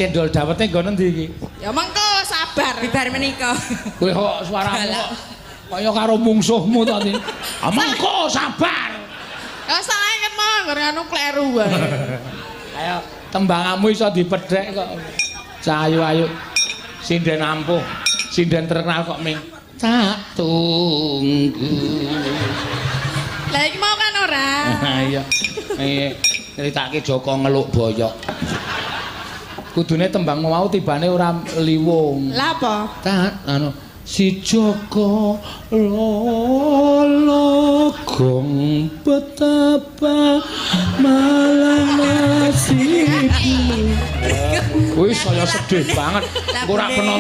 cendol dawete nggo endi iki? Ya mengko sabar. Bibar menika. Kowe kok suaramu kok kaya karo mungsuhmu to iki. Mengko sabar. Ya salah inget mah ngono kleru wae. Ayo tembangamu iso dipedhek kok. Cah ayu-ayu. Sinden ampuh. Sinden terkenal kok ming. Tak tunggu. Lah iki mau kan ora? Iya. Nyeritake Joko ngeluk boyok. Kudune tembang mau tibane ora liwung. Lah apa? Tak anu si Joko lolo gong betapa malang nasibku. Wis saya sedih banget. Ora penonton